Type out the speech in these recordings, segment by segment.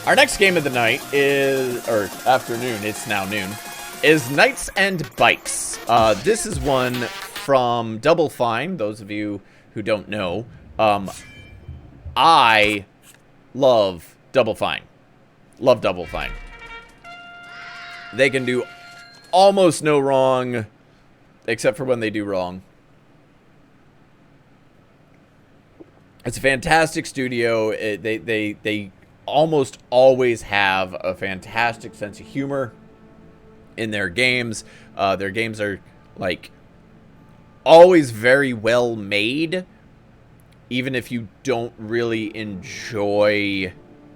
Our next game of the night is, or afternoon, it's now noon, is Knights and Bikes. This is one from Double Fine, those of you who don't know. I love Double Fine. Love Double Fine. They can do almost no wrong, except for when they do wrong. It's a fantastic studio. They almost always have a fantastic sense of humor in their games. Their games are, like, always very well made, even if you don't really enjoy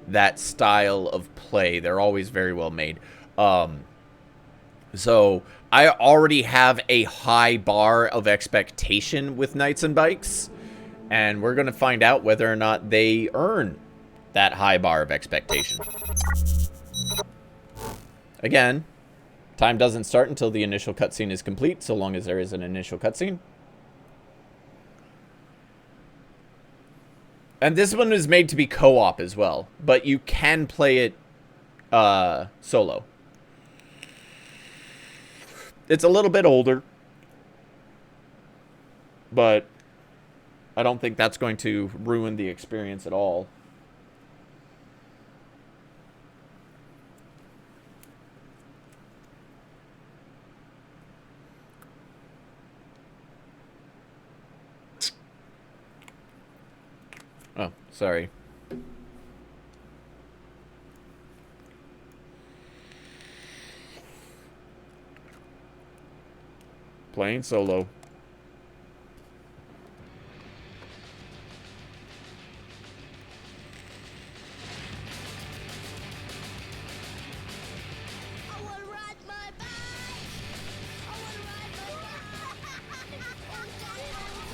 that style of play. They're always very well made. So I already have a high bar of expectation with Knights and Bikes, and we're going to find out whether or not they earn that high bar of expectation. Again, time doesn't start until the initial cutscene is complete, so long as there is an initial cutscene. And this one is made to be co-op as well, but you can play it solo. It's a little bit older, but I don't think that's going to ruin the experience at all. Oh, sorry. Playing solo.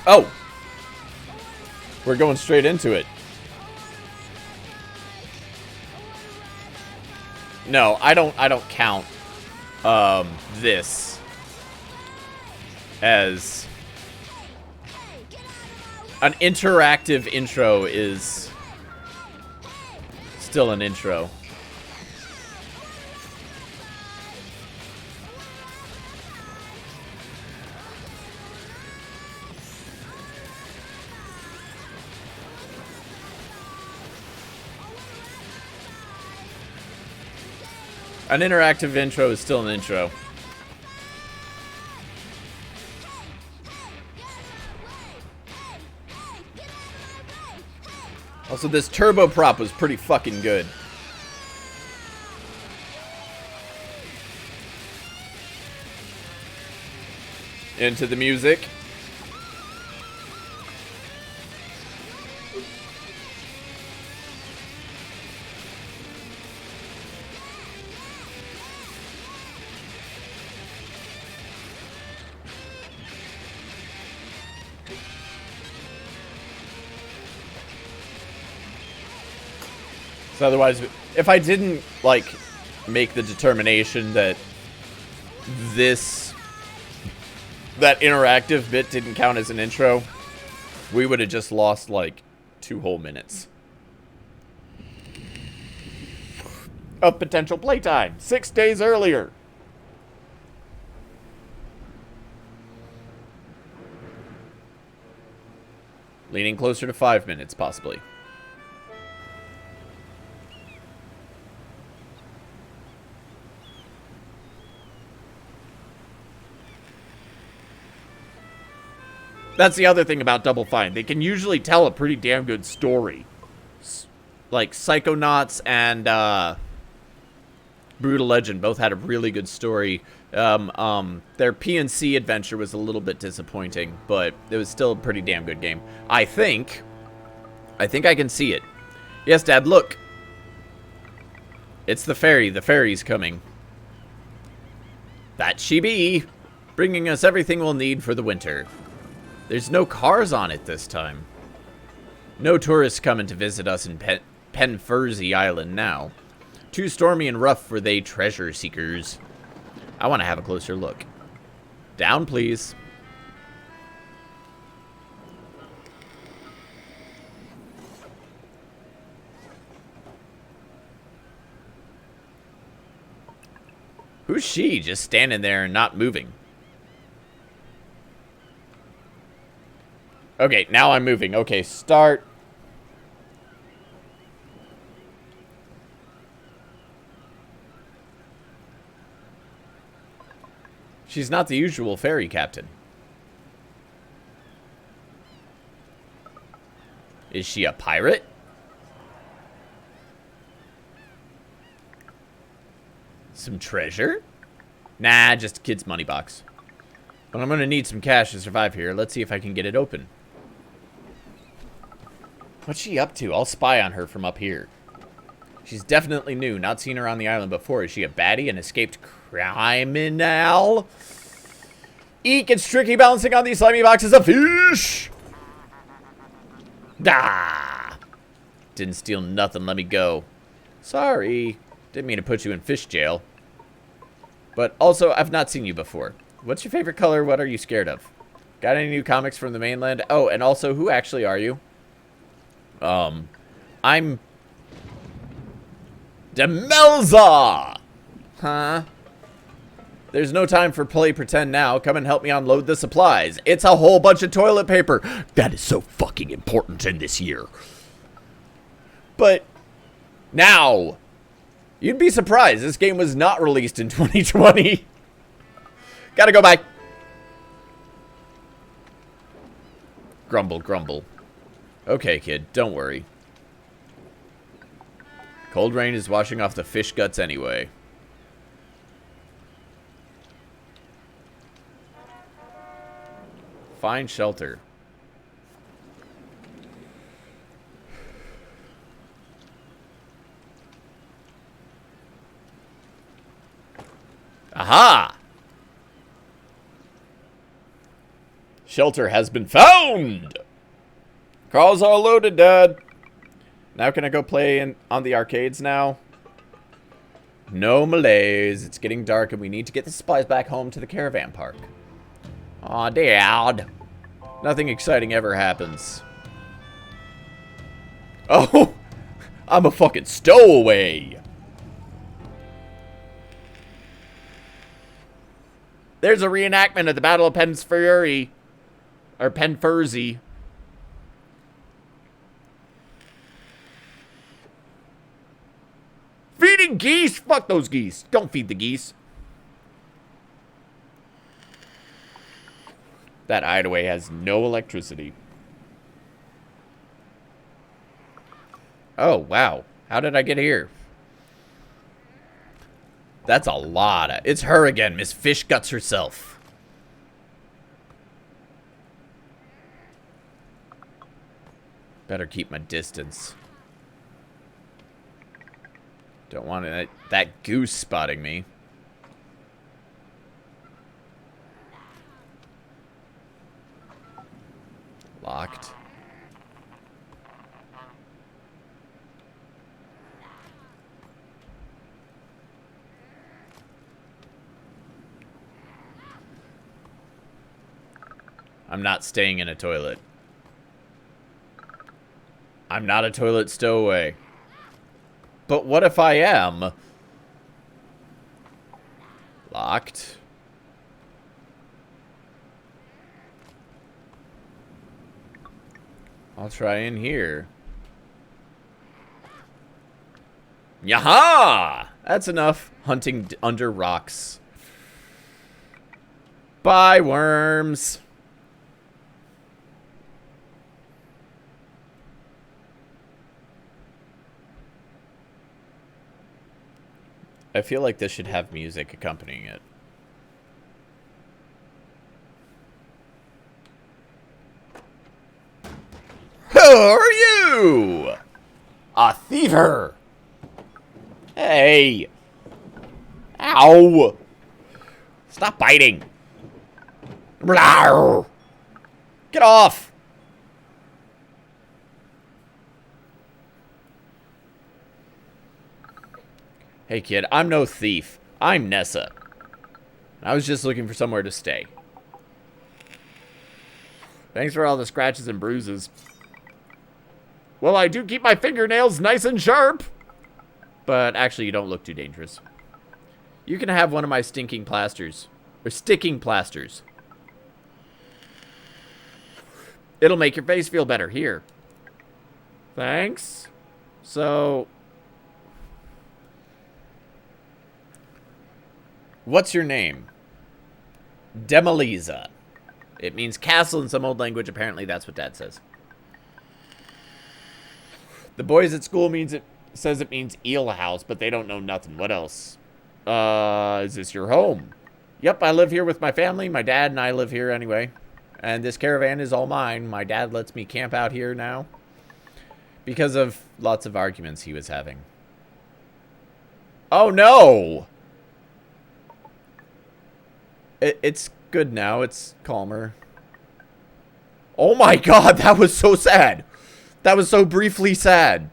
Oh! We're going straight into it. No, I don't count this as an interactive intro. Is still an intro. An interactive intro is still an intro. Also, this turbo prop was pretty fucking good. Into the music. So otherwise, if I didn't, like, make the determination that that interactive bit didn't count as an intro, we would have just lost, like, 2 whole minutes of potential playtime 6 days earlier. Leaning closer to 5 minutes, possibly. That's the other thing about Double Fine. They can usually tell a pretty damn good story. Like, Psychonauts and Brutal Legend both had a really good story. Their PNC adventure was a little bit disappointing, but it was still a pretty damn good game. I think I can see it. Yes, Dad, look. It's the ferry. The ferry's coming. That she be, bringing us everything we'll need for the winter. There's no cars on it this time. No tourists coming to visit us in Penfurzy Island now. Too stormy and rough for they treasure seekers. I want to have a closer look. Down, please. Who's she? Just standing there and not moving. Okay, now I'm moving. Okay, start. She's not the usual ferry captain. Is she a pirate? Some treasure? Nah, just a kid's money box. But I'm gonna need some cash to survive here. Let's see if I can get it open. What's she up to? I'll spy on her from up here. She's definitely new. Not seen her on the island before. Is she a baddie? An escaped criminal? Eek, it's tricky balancing on these slimy boxes of fish. Ah! Didn't steal nothing. Let me go. Sorry. Didn't mean to put you in fish jail. But also, I've not seen you before. What's your favorite color? What are you scared of? Got any new comics from the mainland? Oh, and also, who actually are you? I'm Demelza! Huh? There's no time for play pretend now. Come and help me unload the supplies. It's a whole bunch of toilet paper. That is so fucking important in this year. But now, you'd be surprised. This game was not released in 2020. Gotta go back. Grumble, grumble. Okay, kid, don't worry. Cold rain is washing off the fish guts anyway. Find shelter. Aha! Shelter has been found! Cars are loaded, Dad. Now can I go play on the arcades now? No malaise. It's getting dark and we need to get the supplies back home to the caravan park. Aw, Dad. Nothing exciting ever happens. Oh! I'm a fucking stowaway! There's a reenactment of the Battle of Penfurzy. Or Penfurzy. Feeding geese? Fuck those geese. Don't feed the geese. That hideaway has no electricity. Oh, wow. How did I get here? That's a lot of... It's her again, Miss Fish Guts herself. Better keep my distance. Don't want that goose spotting me. Locked. I'm not staying in a toilet. I'm not a toilet stowaway. But what if I am? Locked. I'll try in here. Yaha! That's enough hunting under rocks. Bye, worms. I feel like this should have music accompanying it. Who are you? A thiever. Hey. Ow. Stop biting. Blah. Get off. Hey, kid, I'm no thief. I'm Nessa. I was just looking for somewhere to stay. Thanks for all the scratches and bruises. Well, I do keep my fingernails nice and sharp. But actually, you don't look too dangerous. You can have one of my stinking plasters. Or sticking plasters. It'll make your face feel better. Here. Thanks. So... what's your name? Demaliza. It means castle in some old language. Apparently that's what Dad says. The boys at school says it means eel house, but they don't know nothing. What else? Is this your home? Yep, I live here with my family. My dad and I live here anyway. And this caravan is all mine. My dad lets me camp out here now. Because of lots of arguments he was having. Oh no! It's good now. It's calmer. Oh my god, that was so sad. That was so briefly sad.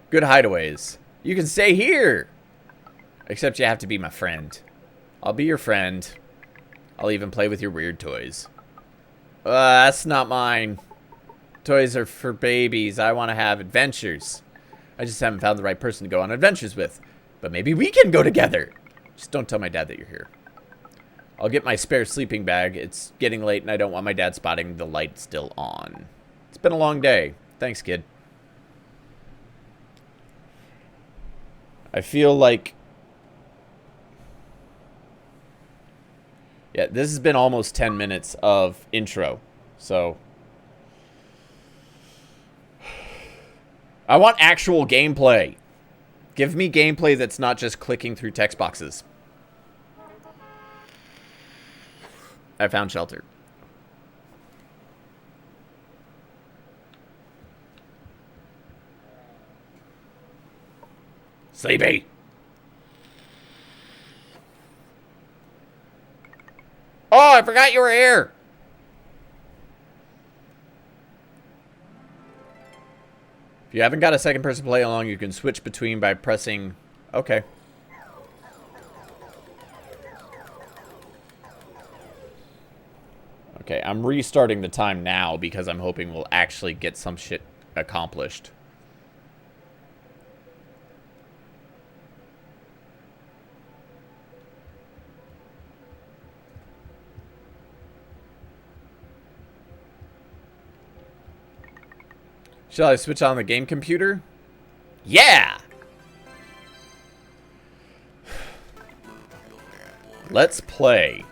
Good hideaways. You can stay here. Except you have to be my friend. I'll be your friend. I'll even play with your weird toys. That's not mine. Toys are for babies. I want to have adventures. I just haven't found the right person to go on adventures with. But maybe we can go together. Just don't tell my dad that you're here. I'll get my spare sleeping bag. It's getting late and I don't want my dad spotting the light still on. It's been a long day. Thanks, kid. I feel like... yeah, this has been almost 10 minutes of intro. So... I want actual gameplay. Give me gameplay that's not just clicking through text boxes. I found shelter. Sleepy. Oh, I forgot you were here. If you haven't got a second person to play along, you can switch between by pressing... okay. Okay, I'm restarting the time now because I'm hoping we'll actually get some shit accomplished. Shall I switch on the game computer? Yeah! Let's play.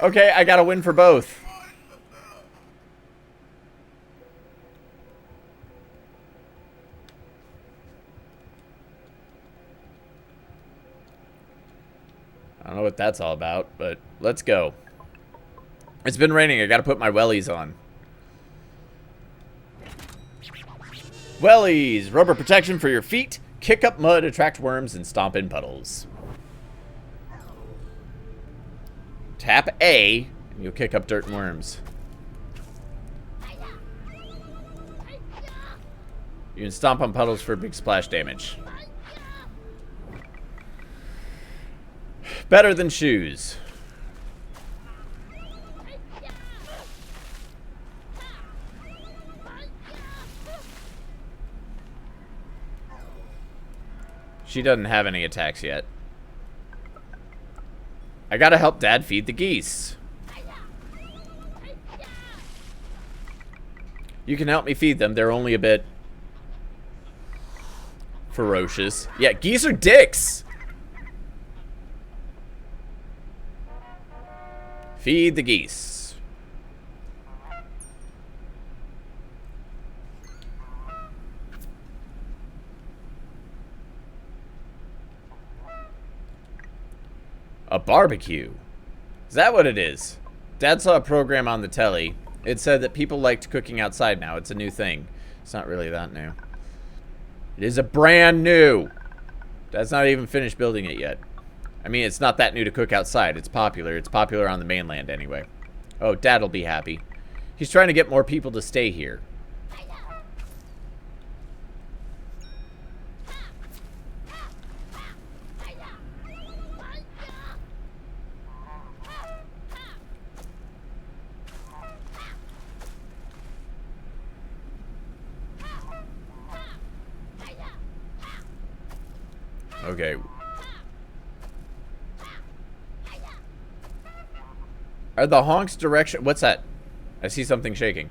Okay, I gotta win for both. I don't know what that's all about, but let's go. It's been raining. I gotta put my wellies on. Wellies! Rubber protection for your feet. Kick up mud, attract worms, and stomp in puddles. Tap A, and you'll kick up dirt and worms. You can stomp on puddles for big splash damage. Better than shoes. She doesn't have any attacks yet. I gotta help Dad feed the geese. You can help me feed them. They're only a bit ferocious. Yeah, geese are dicks. Feed the geese. A barbecue. Is that what it is? Dad saw a program on the telly. It said that people liked cooking outside now. It's a new thing. It's not really that new. It is a brand new. Dad's not even finished building it yet. I mean, it's not that new to cook outside. It's popular. It's popular on the mainland anyway. Oh, Dad'll be happy. He's trying to get more people to stay here. Okay. Are the honks direction? What's that? I see something shaking.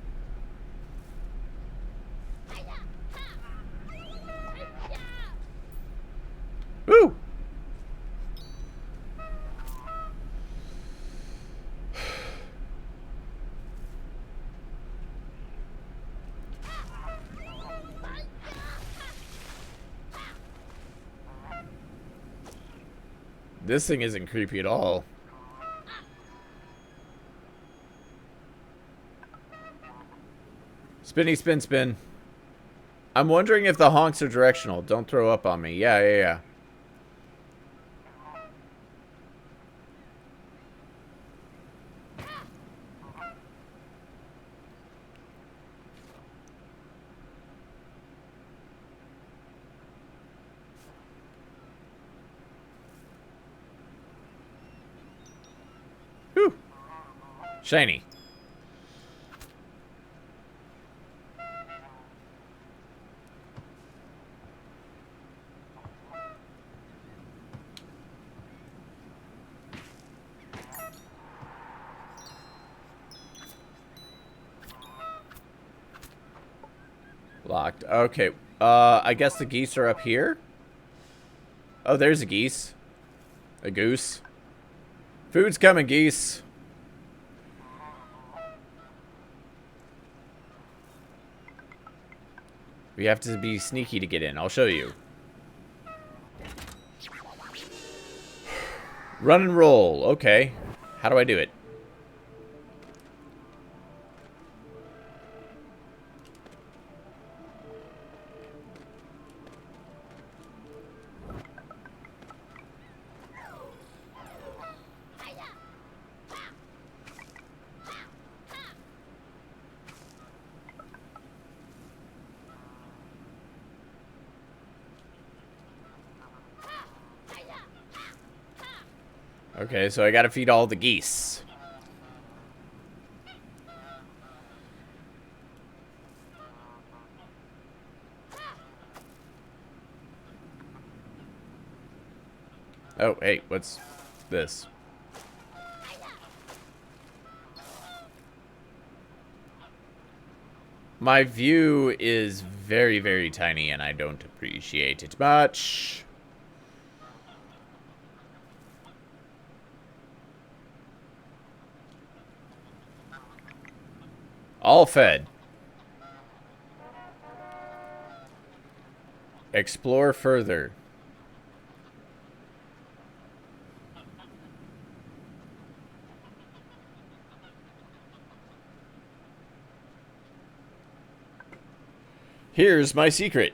Woo! This thing isn't creepy at all. Spinny, spin, spin. I'm wondering if the honks are directional. Don't throw up on me. Yeah. Whew. Shiny. Locked. Okay. I guess the geese are up here. Oh, there's a geese. A goose. Food's coming, geese. We have to be sneaky to get in. I'll show you. Run and roll. Okay. How do I do it? Okay, so I gotta feed all the geese. Oh, hey, what's this? My view is very, very tiny, and I don't appreciate it much. All fed. Explore further. Here's my secret.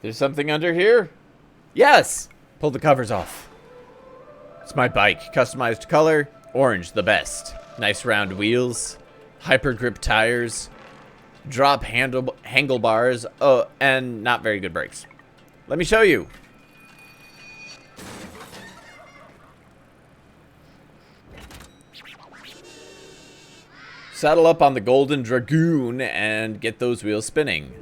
There's something under here? Yes! Pull the covers off. It's my bike. Customized color. Orange, the best. Nice round wheels. Hyper grip tires. Drop handlebars. Oh, and not very good brakes. Let me show you. Saddle up on the Golden Dragoon and get those wheels spinning.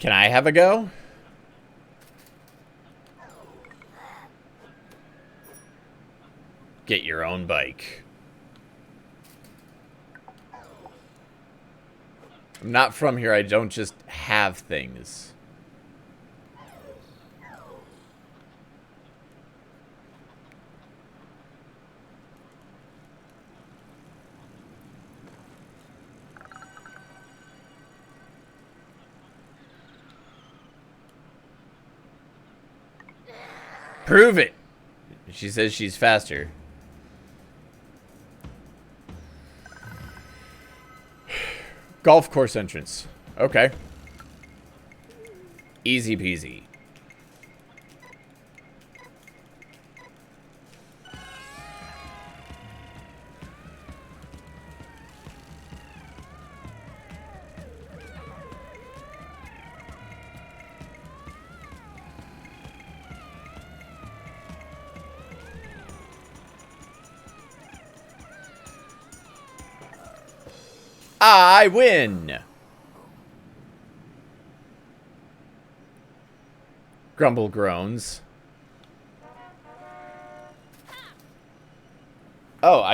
Can I have a go? Get your own bike. I'm not from here. I don't just have things. Prove it. She says she's faster. Golf course entrance. Okay. Easy peasy. I win! Grumble groans. Oh,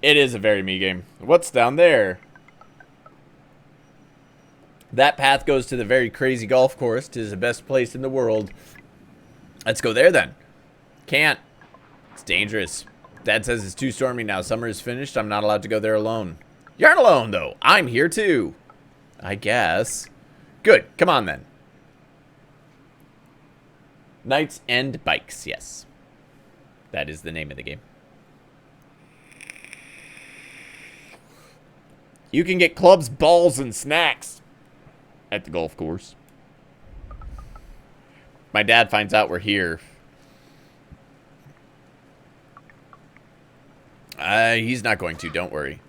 it is a very me game. What's down there? That path goes to the very crazy golf course. 'Tis the best place in the world. Let's go there then. Can't. It's dangerous. Dad says it's too stormy now. Summer is finished. I'm not allowed to go there alone. You aren't alone, though. I'm here, too. I guess. Good. Come on, then. Knights and Bikes. Yes. That is the name of the game. You can get clubs, balls, and snacks at the golf course. My dad finds out we're here. He's not going to. Don't worry.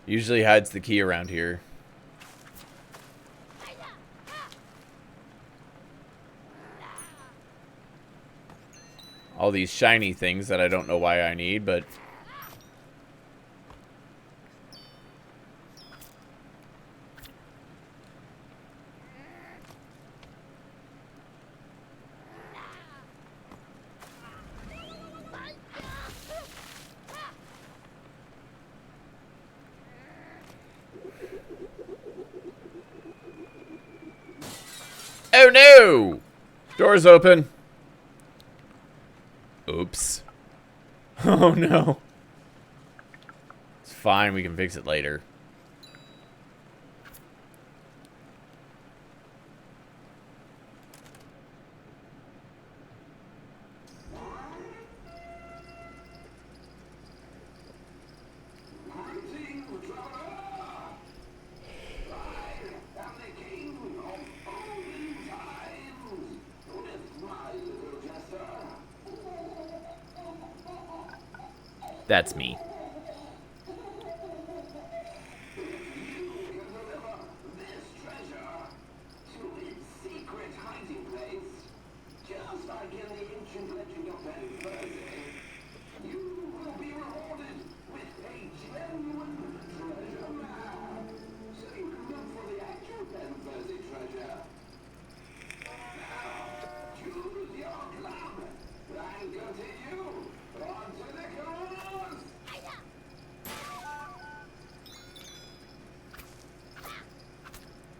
Usually hides the key around here. All these shiny things that I don't know why I need, but... Oh no! Door's open. Oops. Oh no. It's fine, we can fix it later. That's me.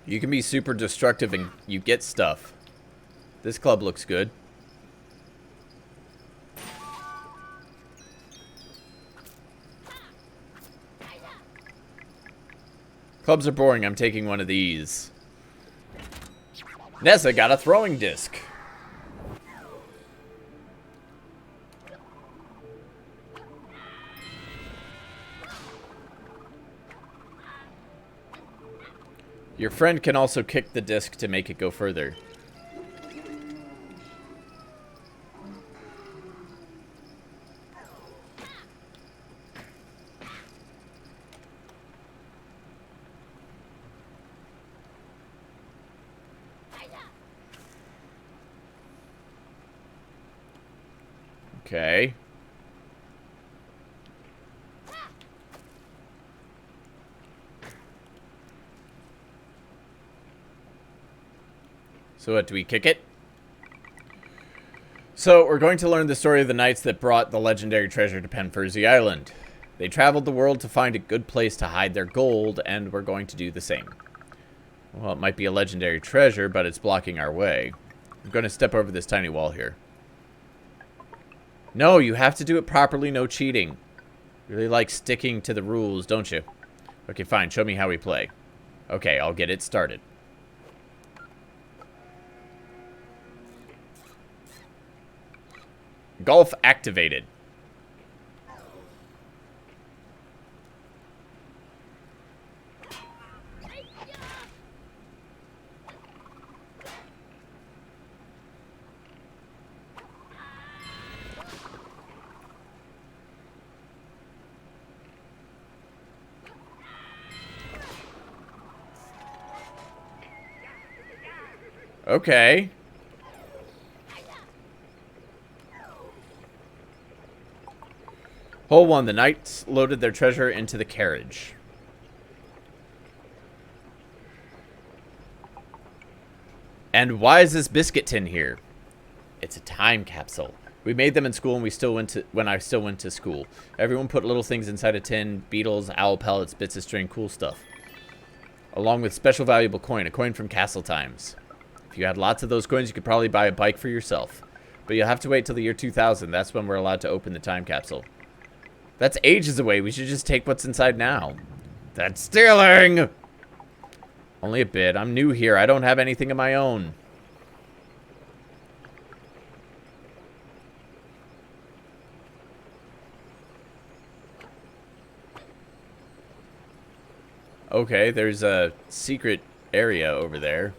You can be super destructive and you get stuff. This club looks good. Clubs are boring. I'm taking one of these. Nessa got a throwing disc. Your friend can also kick the disc to make it go further. Okay. So what, do we kick it? So, we're going to learn the story of the knights that brought the legendary treasure to Penfurzy Island. They traveled the world to find a good place to hide their gold, and we're going to do the same. Well, it might be a legendary treasure, but it's blocking our way. I'm going to step over this tiny wall here. No, you have to do it properly, no cheating. You really like sticking to the rules, don't you? Okay, fine, show me how we play. Okay, I'll get it started. Golf activated. Okay. Hole 1. The knights loaded their treasure into the carriage. And why is this biscuit tin here? It's a time capsule. We made them in school and when I still went to school. Everyone put little things inside a tin, beetles, owl pellets, bits of string, cool stuff. Along with special valuable coin, a coin from Castle Times. If you had lots of those coins, you could probably buy a bike for yourself. But you'll have to wait till the year 2000. That's when we're allowed to open the time capsule. That's ages away. We should just take what's inside now. That's stealing! Only a bit. I'm new here. I don't have anything of my own. Okay, there's a secret area over there.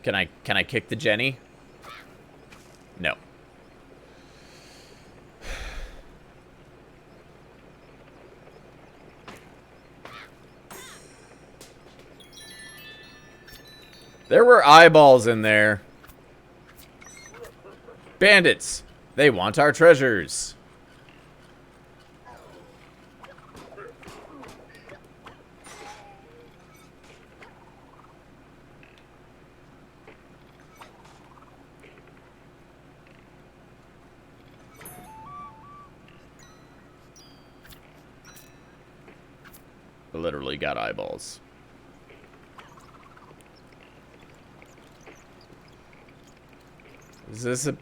Can I kick the Jenny? No. There were eyeballs in there. Bandits. They want our treasures. I literally got eyeballs. Is this a...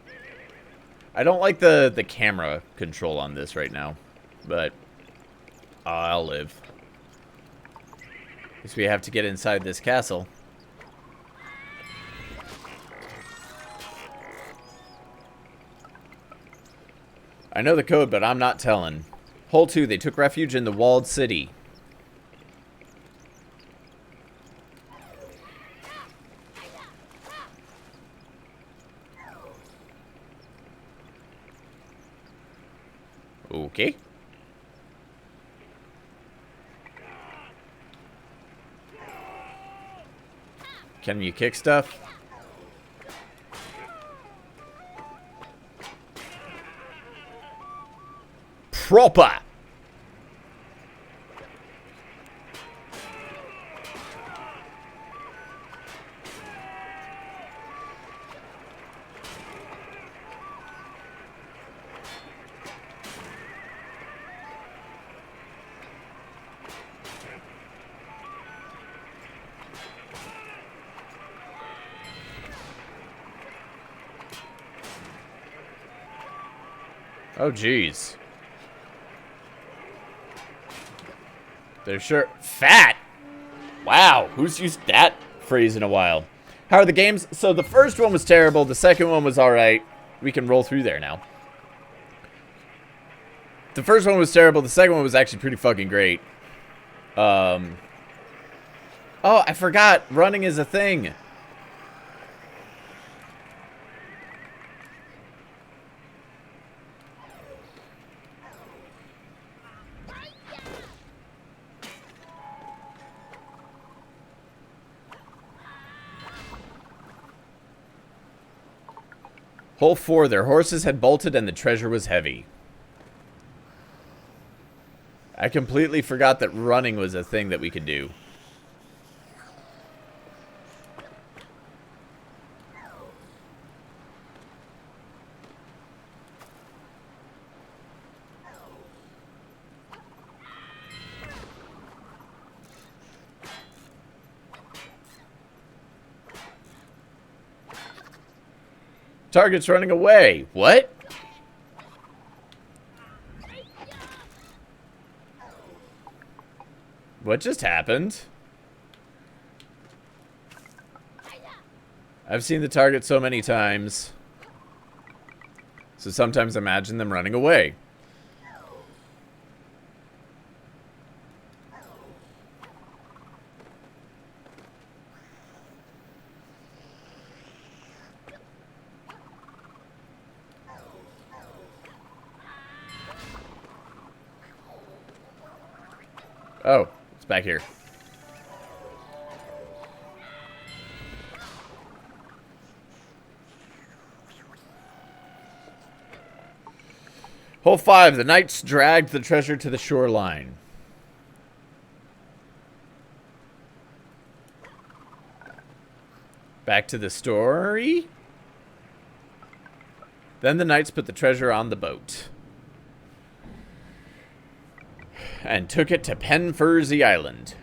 I don't like the camera control on this right now, but I'll live. Guess we have to get inside this castle. I know the code, but I'm not telling. Hole 2, they took refuge in the walled city. Okay. Can you kick stuff? Proper. Oh, geez. They're sure... Fat! Wow, who's used that phrase in a while? How are the games? So the first one was terrible. The second one was alright. We can roll through there now. The first one was terrible. The second one was actually pretty fucking great. Oh, I forgot. Running is a thing. Hole 4. Their horses had bolted and the treasure was heavy. I completely forgot that running was a thing that we could do. Target's running away. What? What just happened? I've seen the target so many times. So sometimes imagine them running away. Oh, it's back here. Hole 5. The knights dragged the treasure to the shoreline. Back to the story. Then the knights put the treasure on the boat and took it to Penfurzy Island.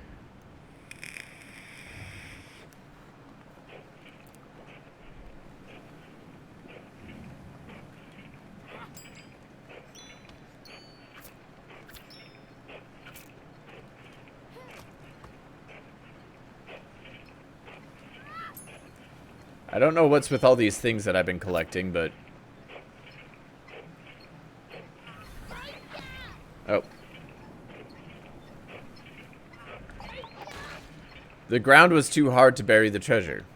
I don't know what's with all these things that I've been collecting, but... Oh. The ground was too hard to bury the treasure.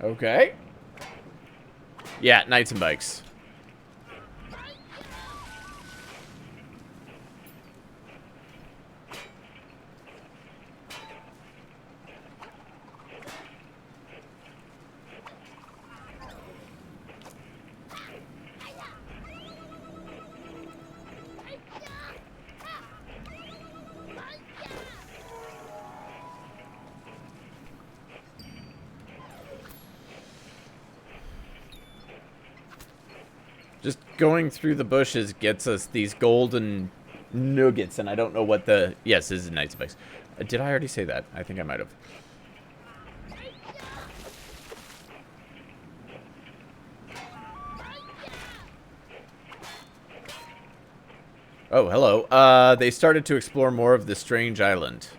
Okay. Yeah, knights and bikes. Just going through the bushes gets us these golden nuggets, and I don't know what the... Yes, this is Knights and Bikes. Did I already say that? I think I might have. Oh, hello. They started to explore more of this strange island.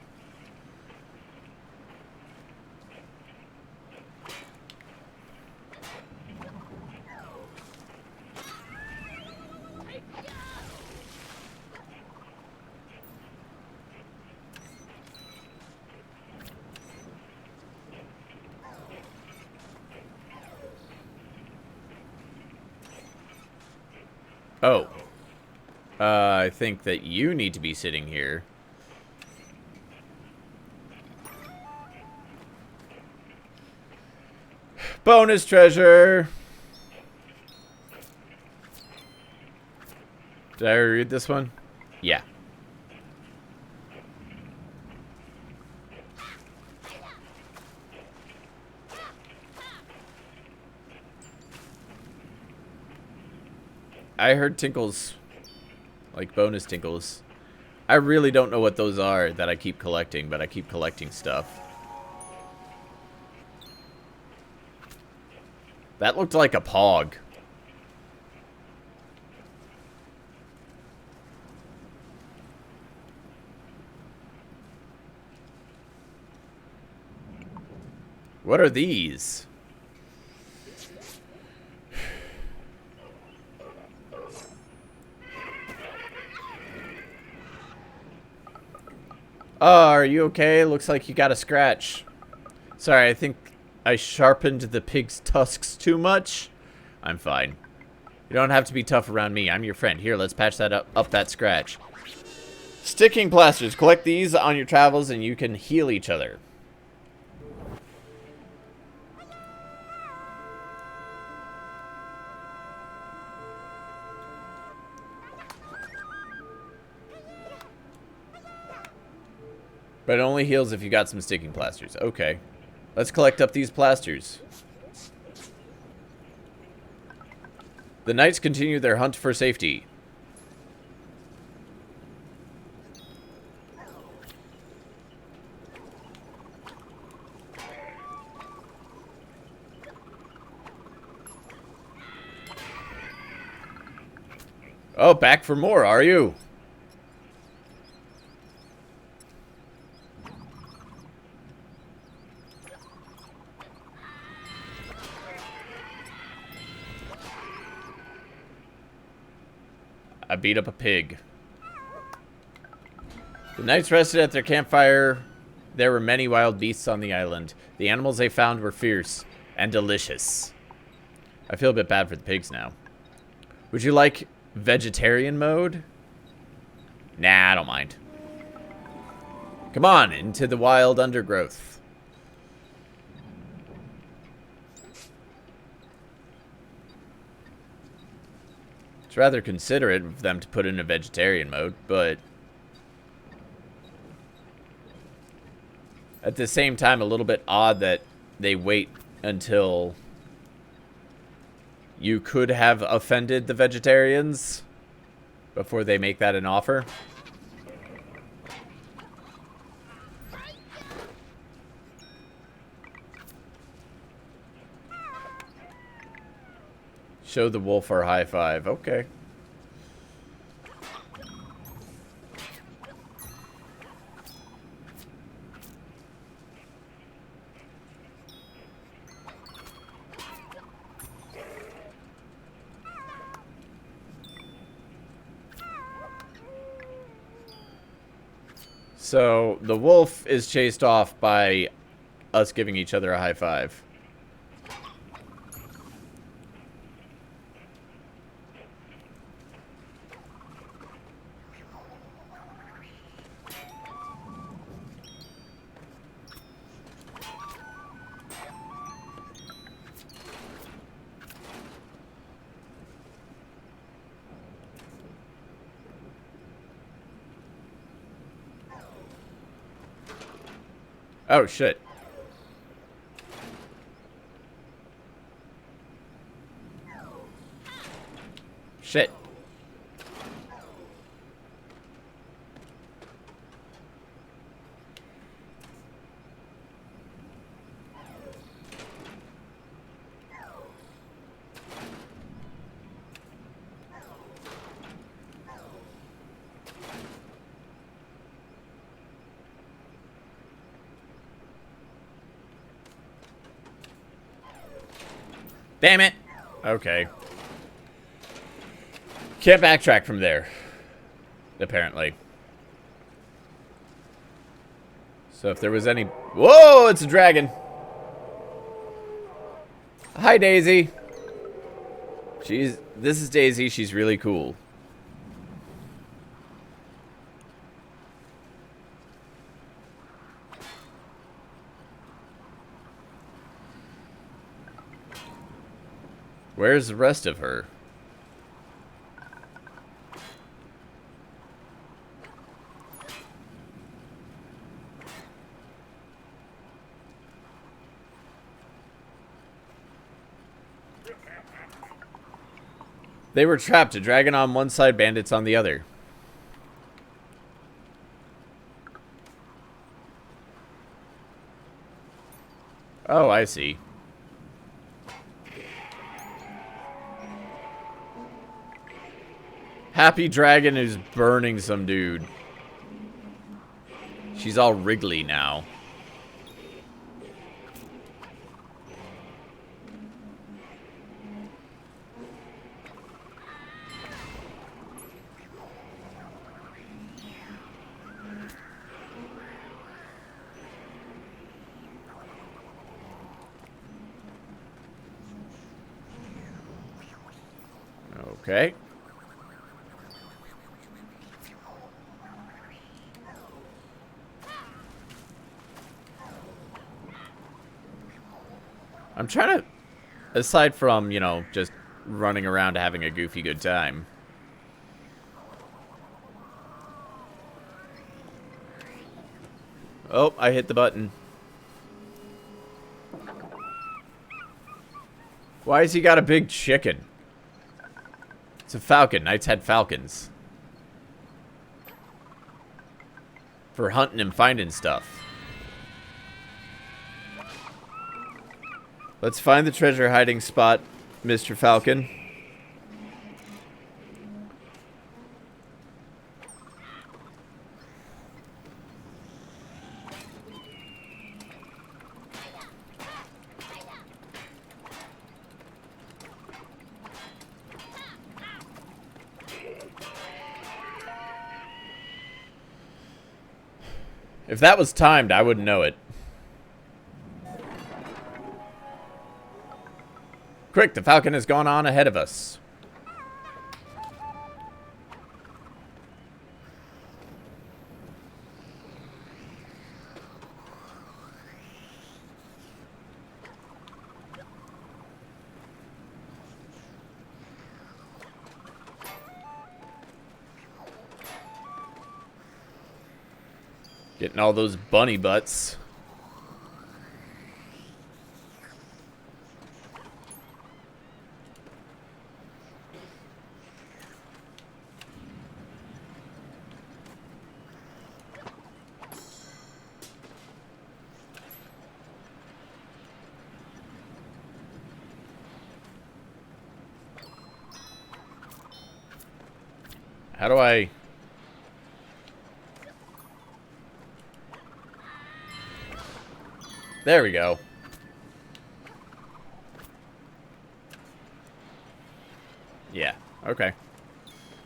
Oh. I think that you need to be sitting here. Bonus treasure! Did I already read this one? Yeah. I heard tinkles. Like bonus tinkles. I really don't know what those are that I keep collecting, but I keep collecting stuff. That looked like a pog. What are these? Oh, are you okay? Looks like you got a scratch. Sorry, I think I sharpened the pig's tusks too much. I'm fine. You don't have to be tough around me. I'm your friend. Here, let's patch that up that scratch. Sticking plasters. Collect these on your travels and you can heal each other. But it only heals if you got some sticking plasters. Okay. Let's collect up these plasters. The knights continue their hunt for safety. Oh, back for more, are you? I beat up a pig. The knights rested at their campfire. There were many wild beasts on the island. The animals they found were fierce and delicious. I feel a bit bad for the pigs now. Would you like vegetarian mode? Nah, I don't mind. Come on, into the wild undergrowth. It's rather considerate of them to put in a vegetarian mode, but at the same time, a little bit odd that they wait until you could have offended the vegetarians before they make that an offer. Show the wolf our high five. Okay. So, the wolf is chased off by us giving each other a high five. Oh, shit. Shit. Damn it. Okay. Can't backtrack from there. Apparently. So if there was any... Whoa, it's a dragon. Hi, Daisy. This is Daisy. She's really cool. Where's the rest of her? They were trapped. A dragon on one side, bandits on the other. Oh, I see. Happy Dragon is burning some dude. She's all wriggly now. Okay. I'm trying to, aside from, you know, just running around having a goofy good time. Oh, I hit the button. Why has he got a big chicken? It's a falcon. Knights had falcons. For hunting and finding stuff. Let's find the treasure hiding spot, Mr. Falcon. If that was timed, I wouldn't know it. Quick, the falcon has gone on ahead of us. Getting all those bunny butts. How do I... There we go. Yeah, okay.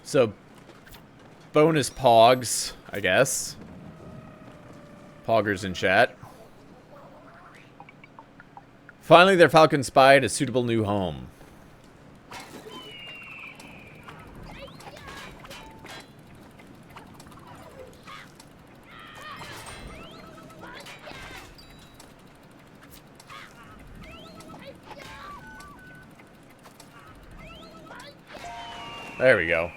So, bonus pogs, I guess. Poggers in chat. Finally, their falcon spied a suitable new home. There we go.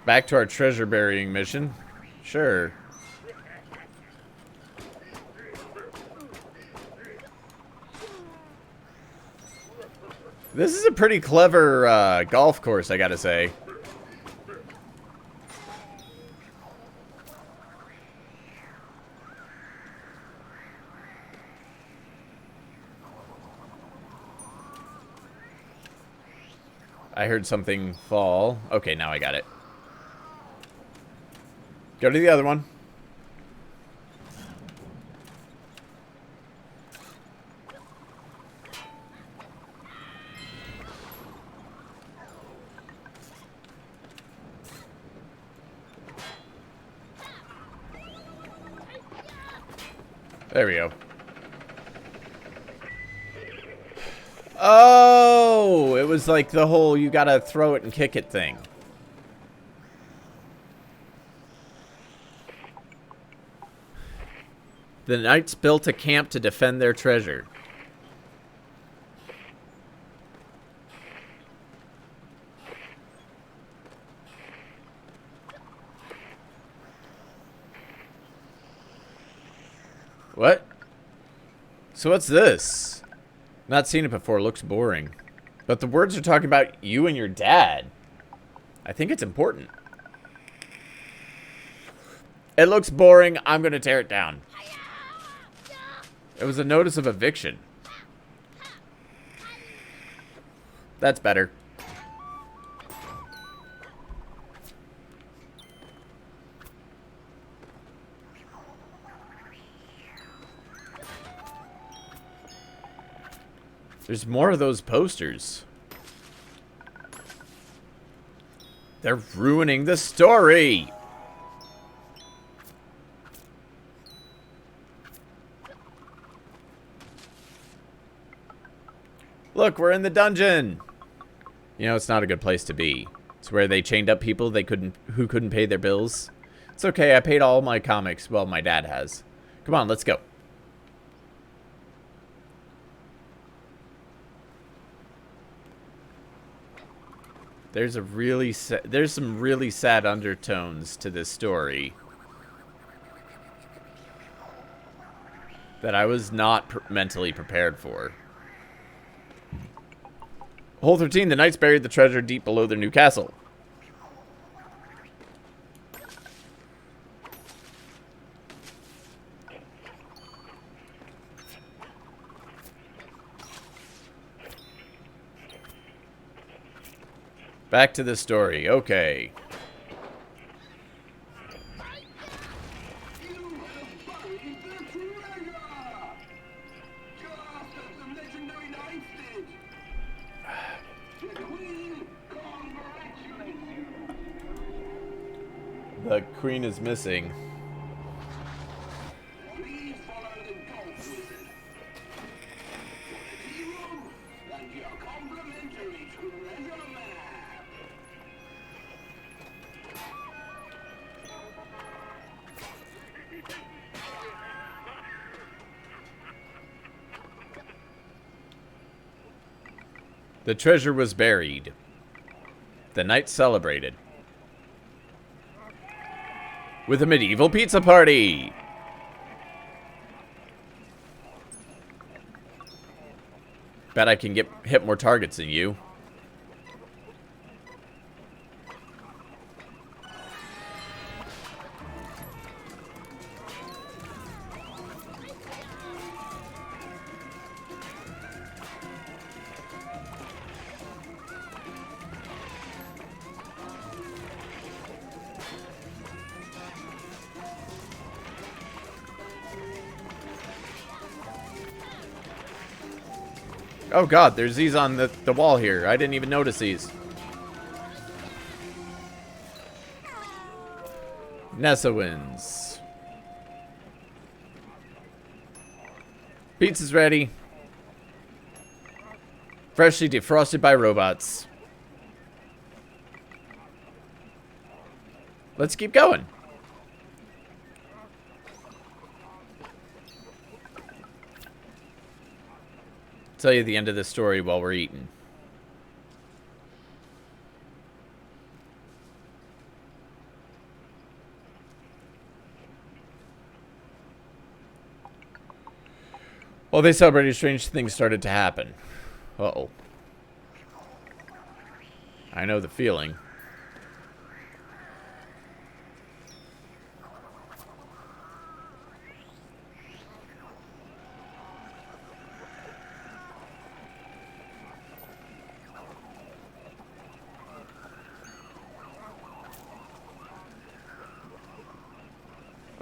Back to our treasure burying mission. Sure. This is a pretty clever golf course, I gotta say. I heard something fall. Okay, now I got it. Go to the other one. There we go. Oh, it was like the whole you gotta throw it and kick it thing. The knights built a camp to defend their treasure. What? So what's this? Not seen it before. Looks boring. But the words are talking about you and your dad. I think it's important. It looks boring. I'm going to tear it down. It was a notice of eviction. That's better. There's more of those posters. They're ruining the story. Look, we're in the dungeon. You know, it's not a good place to be. It's where they chained up people who couldn't pay their bills. It's okay, I paid all my comics. Well, my dad has. Come on, let's go. There's some really sad undertones to this story that I was not mentally prepared for. Hole 13, the knights buried the treasure deep below their new castle. Back to the story. Okay. The queen is missing. The treasure was buried. The knights celebrated with a medieval pizza party. Bet I can hit more targets than you. Oh god, there's these on the wall here. I didn't even notice these. Nessa wins. Pizza's ready. Freshly defrosted by robots. Let's keep going. Tell you the end of the story while we're eating. While they celebrated, strange things started to happen. Uh-oh. I know the feeling.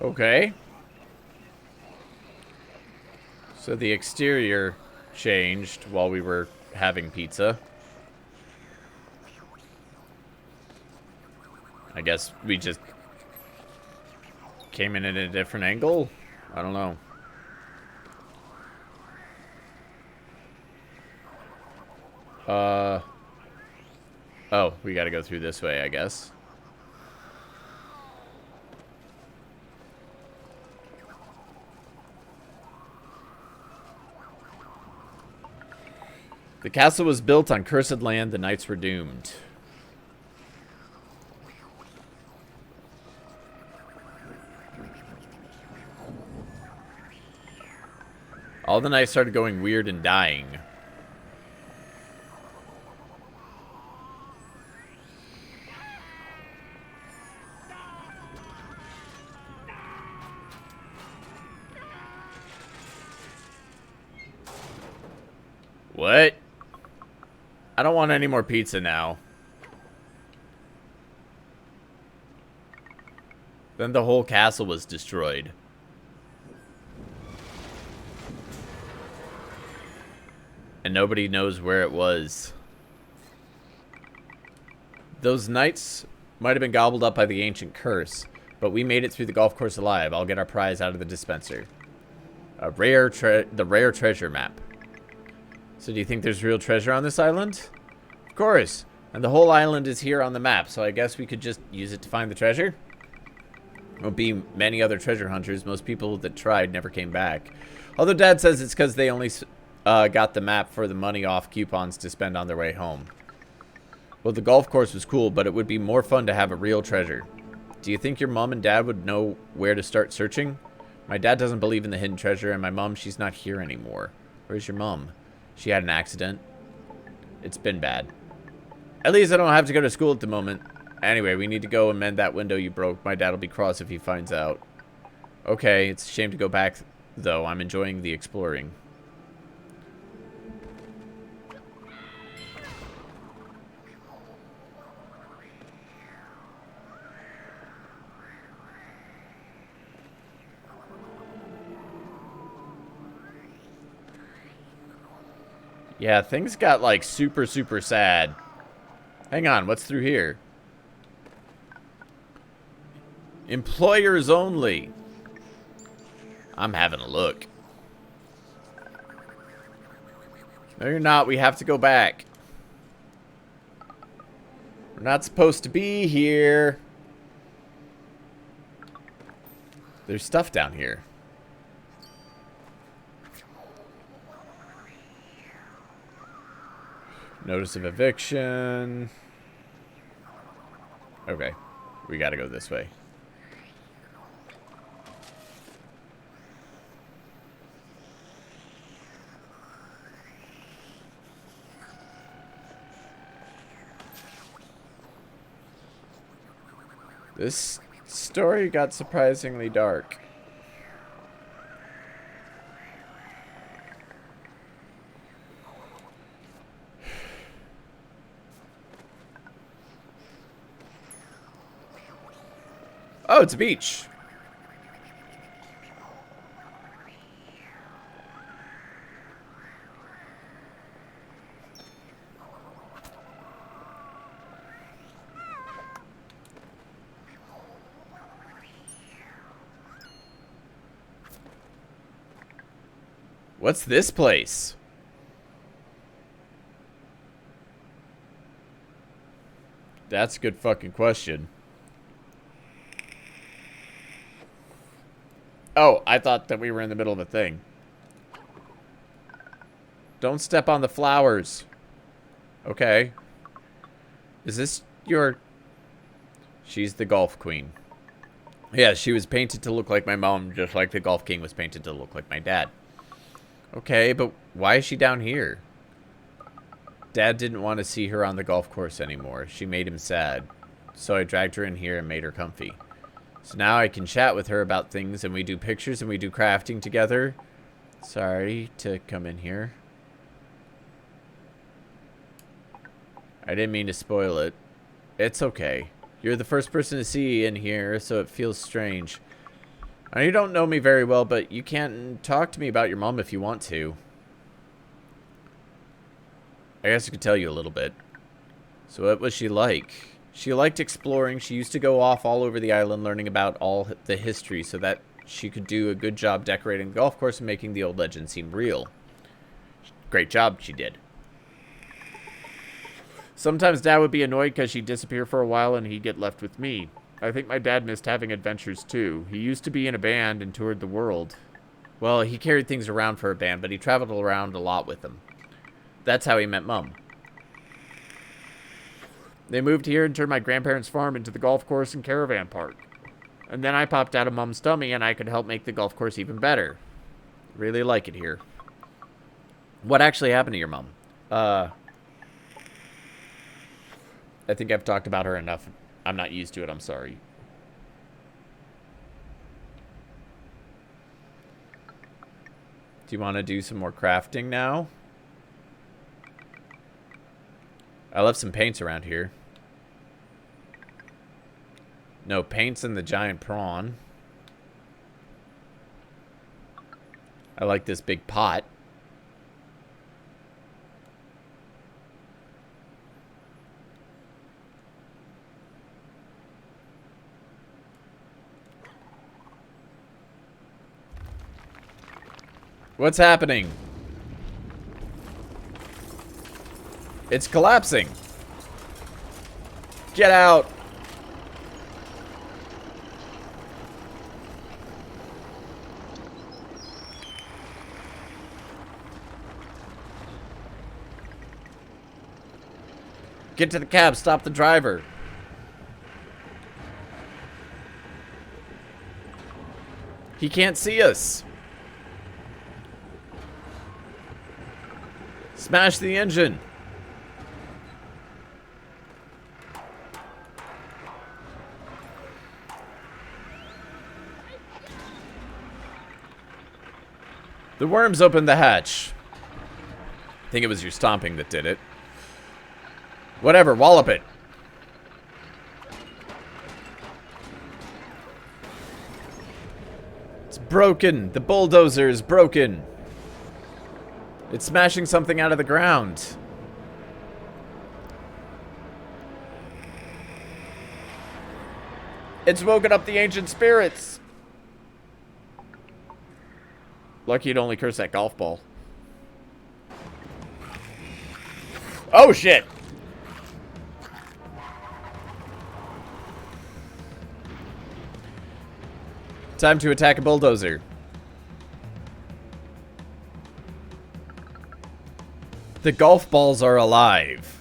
Okay. So the exterior changed while we were having pizza. I guess we just came in at a different angle? I don't know. Oh, we gotta go through this way, I guess. The castle was built on cursed land. The knights were doomed. All the knights started going weird and dying. What? I don't want any more pizza now. Then the whole castle was destroyed. And nobody knows where it was. Those knights might have been gobbled up by the ancient curse, but we made it through the golf course alive. I'll get our prize out of the dispenser. The rare treasure map. So do you think there's real treasure on this island? Of course. And the whole island is here on the map, so I guess we could just use it to find the treasure? Won't be many other treasure hunters. Most people that tried never came back. Although Dad says it's because they only got the map for the money off coupons to spend on their way home. Well, the golf course was cool, but it would be more fun to have a real treasure. Do you think your mom and dad would know where to start searching? My dad doesn't believe in the hidden treasure, and my mom, she's not here anymore. Where's your mom? She had an accident. It's been bad. At least I don't have to go to school at the moment. Anyway, we need to go and mend that window you broke. My dad will be cross if he finds out. Okay, it's a shame to go back, though. I'm enjoying the exploring. Yeah, things got, like, super, super sad. Hang on, what's through here? Employers only. I'm having a look. No, you're not. We have to go back. We're not supposed to be here. There's stuff down here. Notice of eviction. Okay. We gotta go this way. This story got surprisingly dark. Oh, it's a beach. What's this place? That's a good fucking question. Oh, I thought that we were in the middle of a thing. Don't step on the flowers. Okay. Is this your... She's the golf queen. Yeah, she was painted to look like my mom, just like the golf king was painted to look like my dad. Okay, but why is she down here? Dad didn't want to see her on the golf course anymore. She made him sad. So I dragged her in here and made her comfy. So now I can chat with her about things, and we do pictures and we do crafting together. Sorry to come in here. I didn't mean to spoil it. It's okay. You're the first person to see in here, so it feels strange. Now, you don't know me very well, but you can talk to me about your mom if you want to. I guess I could tell you a little bit. So what was she like? She liked exploring. She used to go off all over the island learning about all the history so that she could do a good job decorating the golf course and making the old legend seem real. Great job she did. Sometimes Dad would be annoyed because she'd disappear for a while and he'd get left with me. I think my dad missed having adventures too. He used to be in a band and toured the world. Well, he carried things around for a band, but he traveled around a lot with them. That's how he met Mom. They moved here and turned my grandparents' farm into the golf course and caravan park. And then I popped out of Mom's tummy and I could help make the golf course even better. Really like it here. What actually happened to your mom? I think I've talked about her enough. I'm not used to it. I'm sorry. Do you want to do some more crafting now? I left some paints around here. No, paints in the giant prawn. I like this big pot. What's happening? It's collapsing. Get out. Get to the cab. Stop the driver. He can't see us. Smash the engine. The worms opened the hatch. I think it was your stomping that did it. Whatever, wallop it. It's broken. The bulldozer is broken. It's smashing something out of the ground. It's woken up the ancient spirits. Lucky you'd only curse that golf ball. Oh, shit. Time to attack a bulldozer. The golf balls are alive.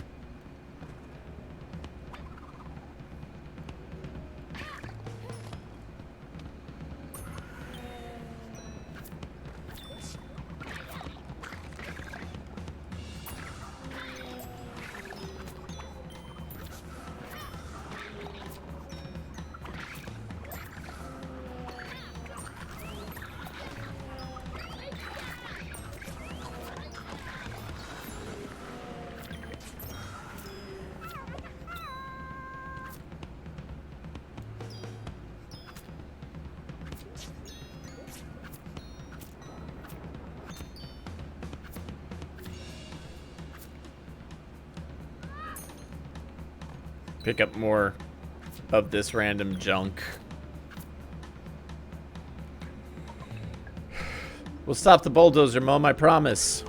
Pick up more of this random junk. We'll stop the bulldozer, Mom, I promise.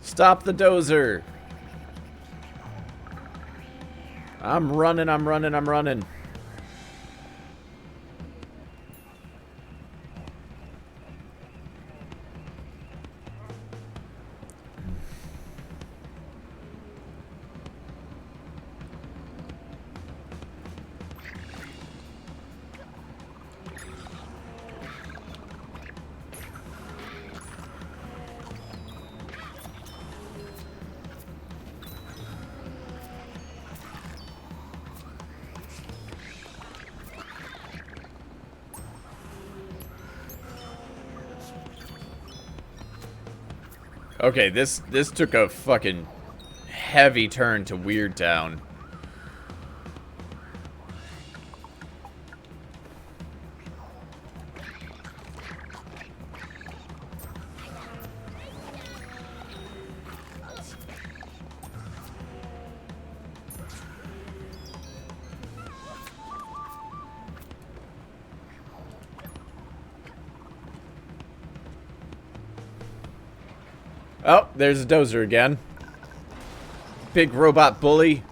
Stop the dozer. I'm running, I'm running, I'm running. Okay, this took a fucking heavy turn to Weird Town. Oh, there's a dozer again. Big robot bully.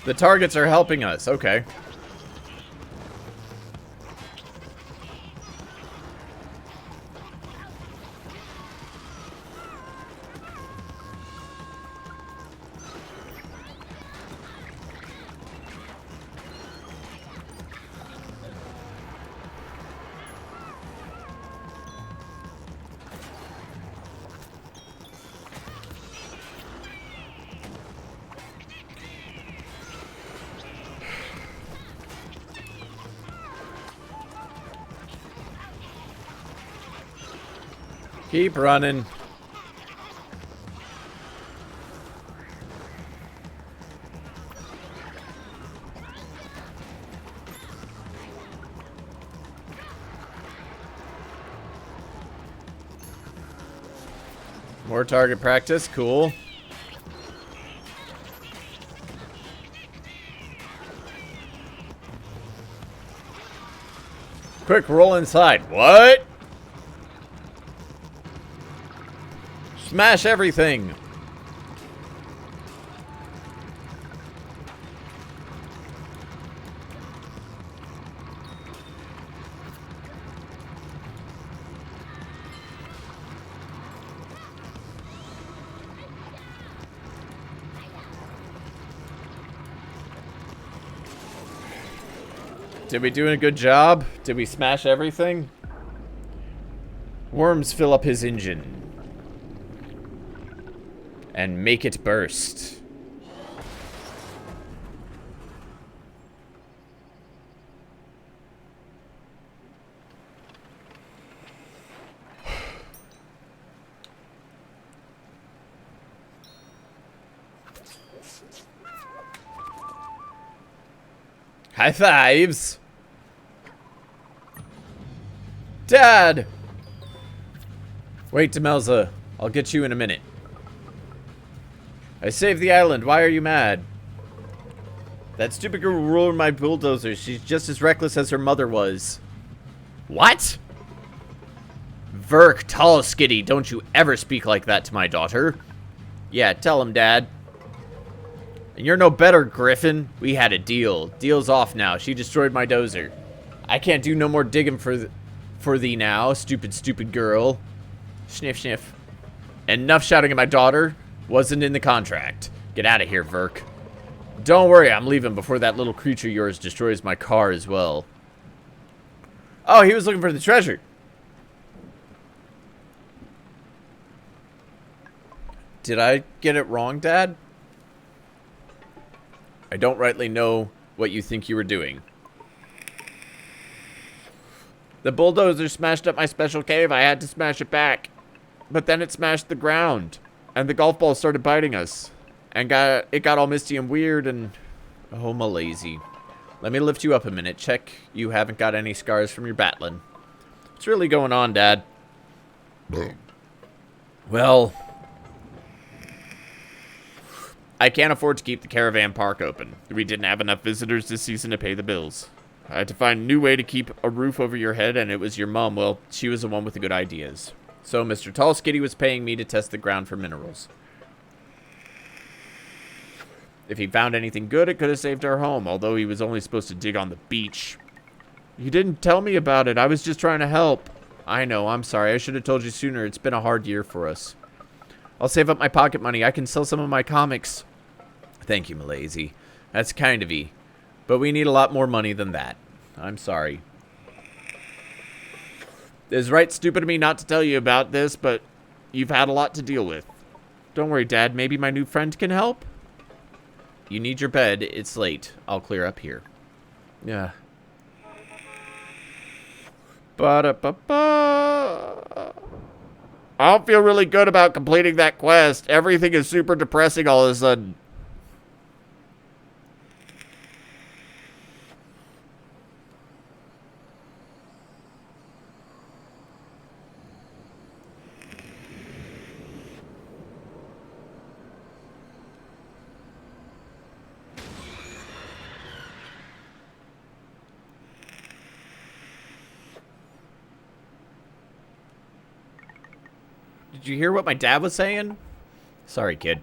The targets are helping us. Okay. Keep running. More target practice, cool. Quick, roll inside. What? Smash everything. Did we do a good job? Did we smash everything? Worms fill up his engine. And make it burst. High fives. Dad! Wait, Demelza. I'll get you in a minute. I saved the island. Why are you mad? That stupid girl ruined my bulldozer. She's just as reckless as her mother was. What? Verk, tall skitty, don't you ever speak like that to my daughter. Yeah, tell him, Dad. And you're no better, Griffin. We had a deal. Deal's off now. She destroyed my dozer. I can't do no more digging for thee now, stupid girl. Sniff, sniff. Enough shouting at my daughter. Wasn't in the contract. Get out of here, Verk. Don't worry, I'm leaving before that little creature of yours destroys my car as well. Oh, he was looking for the treasure. Did I get it wrong, Dad? I don't rightly know what you think you were doing. The bulldozer smashed up my special cave. I had to smash it back. But then it smashed the ground. And the golf ball started biting us. And it got all misty and weird and... Oh, my lazy. Let me lift you up a minute. Check you haven't got any scars from your battling. What's really going on, Dad? Well... I can't afford to keep the caravan park open. We didn't have enough visitors this season to pay the bills. I had to find a new way to keep a roof over your head, and it was your mom. Well, she was the one with the good ideas. So Mr. Tall Skitty was paying me to test the ground for minerals. If he found anything good, it could have saved our home, although he was only supposed to dig on the beach. You didn't tell me about it. I was just trying to help. I know, I'm sorry. I should have told you sooner. It's been a hard year for us. I'll save up my pocket money. I can sell some of my comics. Thank you, Malazy. That's kind of you. But we need a lot more money than that. I'm sorry. It's right stupid of me not to tell you about this, but you've had a lot to deal with. Don't worry, Dad. Maybe my new friend can help? You need your bed. It's late. I'll clear up here. Yeah. Ba-da-ba-ba. I don't feel really good about completing that quest. Everything is super depressing all of a sudden. Did you hear what my dad was saying? Sorry, kid.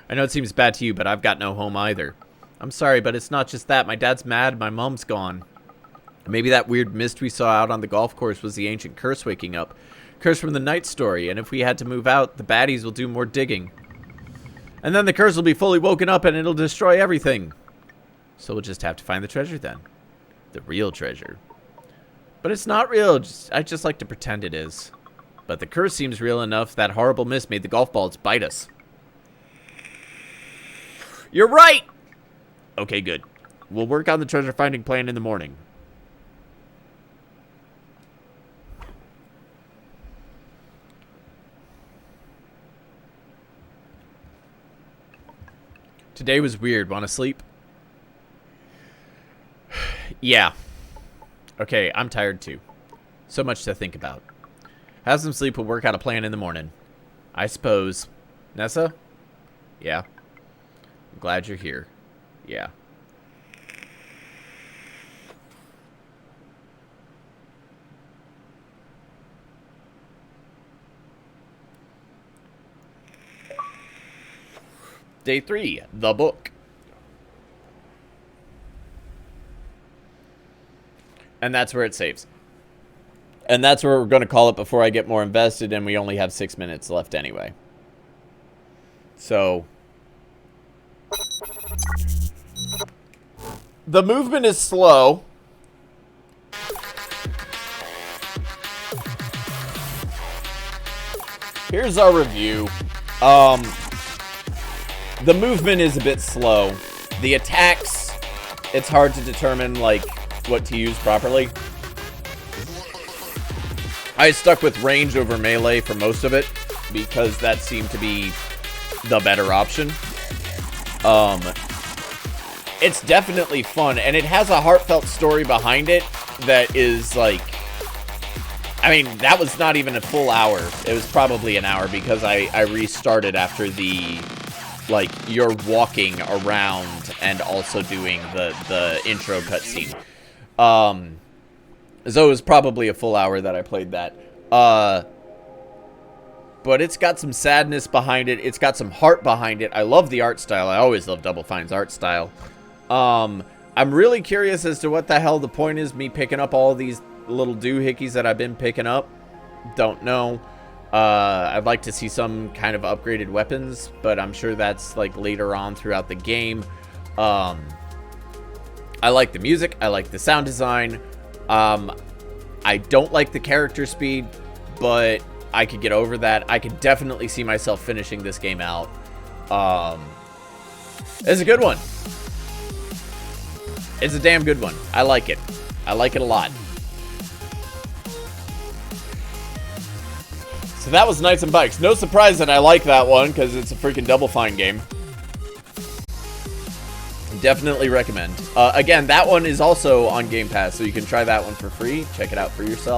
I know it seems bad to you, but I've got no home either. I'm sorry, but it's not just that. My dad's mad. My mom's gone. Maybe that weird mist we saw out on the golf course was the ancient curse waking up. Curse from the night story, and if we had to move out, the baddies will do more digging. And then the curse will be fully woken up and it'll destroy everything. So we'll just have to find the treasure then. The real treasure. But it's not real. I just like to pretend it is. But the curse seems real enough. That horrible mist made the golf balls bite us. You're right! Okay, good. We'll work on the treasure finding plan in the morning. Today was weird. Want to sleep? Yeah. Okay, I'm tired too. So much to think about. Have some sleep. We'll work out a plan in the morning. I suppose. Nessa? Yeah. I'm glad you're here. Yeah. Day 3, the book. And that's where it saves. And that's where we're going to call it before I get more invested, and we only have 6 minutes left anyway. So, the movement is slow. Here's our review. The movement is a bit slow. The attacks, it's hard to determine, like, what to use properly. I stuck with range over melee for most of it, because that seemed to be the better option. It's definitely fun, and it has a heartfelt story behind it that is, like... I mean, that was not even a full hour. It was probably an hour, because I restarted after the... like, you're walking around and also doing the intro cutscene. So it was probably a full hour that I played that. But it's got some sadness behind it. It's got some heart behind it. I love the art style. I always love Double Fine's art style. I'm really curious as to what the hell the point is, me picking up all these little doohickeys that I've been picking up. Don't know. I'd like to see some kind of upgraded weapons, but I'm sure that's like later on throughout the game. I like the music. I like the sound design. I don't like the character speed, but I could get over that. I could definitely see myself finishing this game out. It's a good one. It's a damn good one. I like it. I like it a lot. So that was Knights and Bikes. No surprise that I like that one, because it's a freaking Double Fine game. Definitely recommend. Again, that one is also on Game Pass, so you can try that one for free. Check it out for yourself.